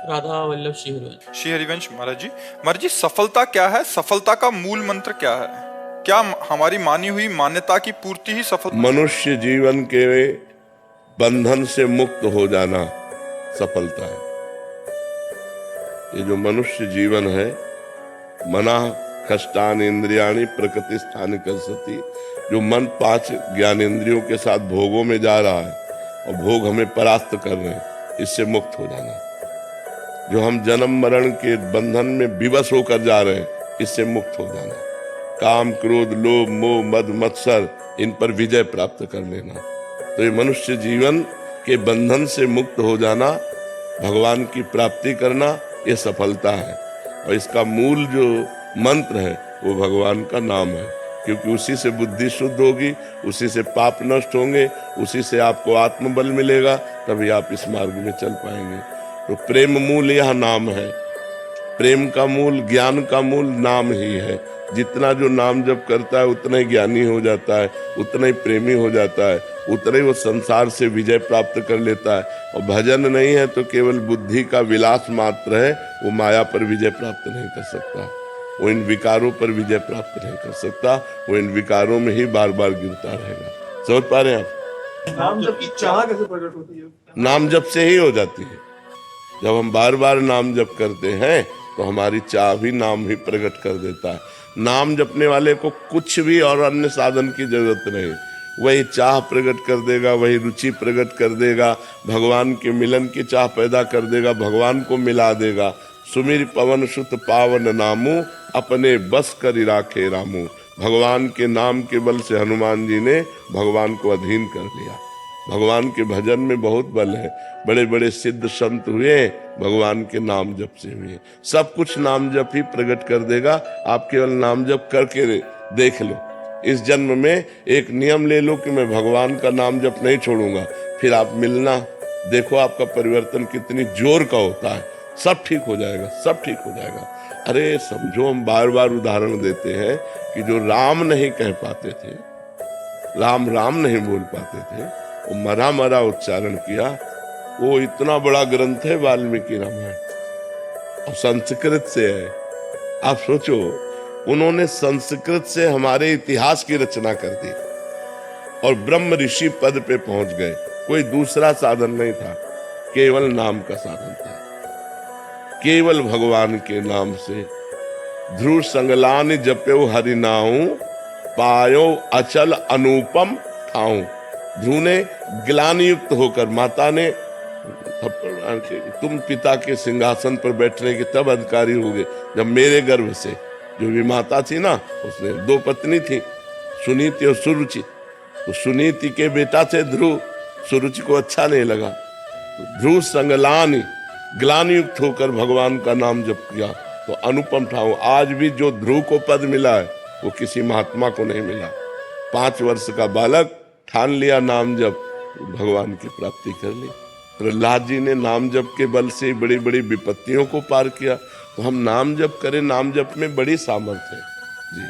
राधा वल्लभ श्री हरिवंश। श्री हरिवंश। महाराज जी सफलता क्या है? सफलता का मूल मंत्र क्या है? क्या हमारी मानी हुई मान्यता की पूर्ति ही सफल? मनुष्य जीवन के बंधन से मुक्त हो जाना सफलता है। ये जो मनुष्य जीवन है, मना कष्टान इंद्रियाणि प्रकृति स्थान कर्षति, जो मन 5 ज्ञानेंद्रियों के साथ भोगों में जा रहा है और भोग हमें परास्त कर रहे हैं, इससे मुक्त हो जाना। जो हम जन्म मरण के बंधन में विवश होकर जा रहे हैं, इससे मुक्त हो जाना। काम क्रोध लोभ मोह मद मत्सर, इन पर विजय प्राप्त कर लेना। तो ये मनुष्य जीवन के बंधन से मुक्त हो जाना, भगवान की प्राप्ति करना, ये सफलता है। और इसका मूल जो मंत्र है वो भगवान का नाम है, क्योंकि उसी से बुद्धि शुद्ध होगी, उसी से पाप नष्ट होंगे, उसी से आपको आत्मबल मिलेगा, तभी आप इस मार्ग में चल पाएंगे। तो प्रेम मूल यह नाम है। प्रेम का मूल, ज्ञान का मूल नाम ही है। जितना जो नाम जप करता है उतना ही ज्ञानी हो जाता है, उतना ही प्रेमी हो जाता है, उतना ही वो संसार से विजय प्राप्त कर लेता है। और भजन नहीं है तो केवल बुद्धि का विलास मात्र है, वो माया पर विजय प्राप्त नहीं कर सकता, वो इन विकारों पर विजय प्राप्त नहीं कर सकता, वो इन विकारों में ही बार बार गिरता रहेगा। समझ पा रहे हैं आप? नाम जप की चाह कैसे प्रकट होती है? नाम जप से ही हो जाती है। जब हम बार बार नाम जप करते हैं तो हमारी चाह भी नाम ही प्रकट कर देता है। नाम जपने वाले को कुछ भी और अन्य साधन की जरूरत नहीं, वही चाह प्रकट कर देगा, वही रुचि प्रकट कर देगा, भगवान के मिलन की चाह पैदा कर देगा, भगवान को मिला देगा। सुमिर पवन सुत पावन नामू, अपने बस कर राखे रामू। भगवान के नाम के बल से हनुमान जी ने भगवान को अधीन कर लिया। भगवान के भजन में बहुत बल है। बड़े बड़े सिद्ध संत हुए भगवान के नाम जप से हुए। सब कुछ नाम जप ही प्रकट कर देगा। आप केवल नाम जप करके देख लो। इस जन्म में एक नियम ले लो कि मैं भगवान का नाम जप नहीं छोड़ूंगा, फिर आप मिलना, देखो आपका परिवर्तन कितनी जोर का होता है। सब ठीक हो जाएगा, सब ठीक हो जाएगा। अरे समझो, हम बार बार उदाहरण देते हैं कि जो राम नहीं कह पाते थे, राम राम नहीं बोल पाते थे, वो मरा मरा उच्चारण किया। वो इतना बड़ा ग्रंथ है वाल्मीकि रामायण, और संस्कृत से है। आप सोचो, उन्होंने संस्कृत से हमारे इतिहास की रचना कर दी और ब्रह्म ऋषि पद पे पहुंच गए। कोई दूसरा साधन नहीं था, केवल नाम का साधन था। केवल भगवान के नाम से ध्रुव संगलान जप्यो हरि नाऊ, पायो अचल अनुपम ठाऊ। ध्रुव ने ग्लानि युक्त होकर, माता ने तुम पिता के सिंहासन पर बैठने के तब अधिकारी होगे जब मेरे गर्भ से, जो भी माता थी ना, उसने 2 पत्नी थी, सुनीति और सुरुचि। तो सुनीति के बेटा थे ध्रुव, सुरुचि को अच्छा नहीं लगा, तो ध्रुव संगलानि ग्लानि युक्त होकर भगवान का नाम जप किया तो अनुपम ठाऊ। आज भी जो ध्रुव को पद मिला है वो किसी महात्मा को नहीं मिला। 5 वर्ष का बालक ठान लिया नाम जप, भगवान की प्राप्ति कर ली। प्रहलाद जी ने नाम जप के बल से बड़ी बड़ी विपत्तियों को पार किया। तो हम नाम जप करें, नाम जप में बड़ी सामर्थ्य है जी।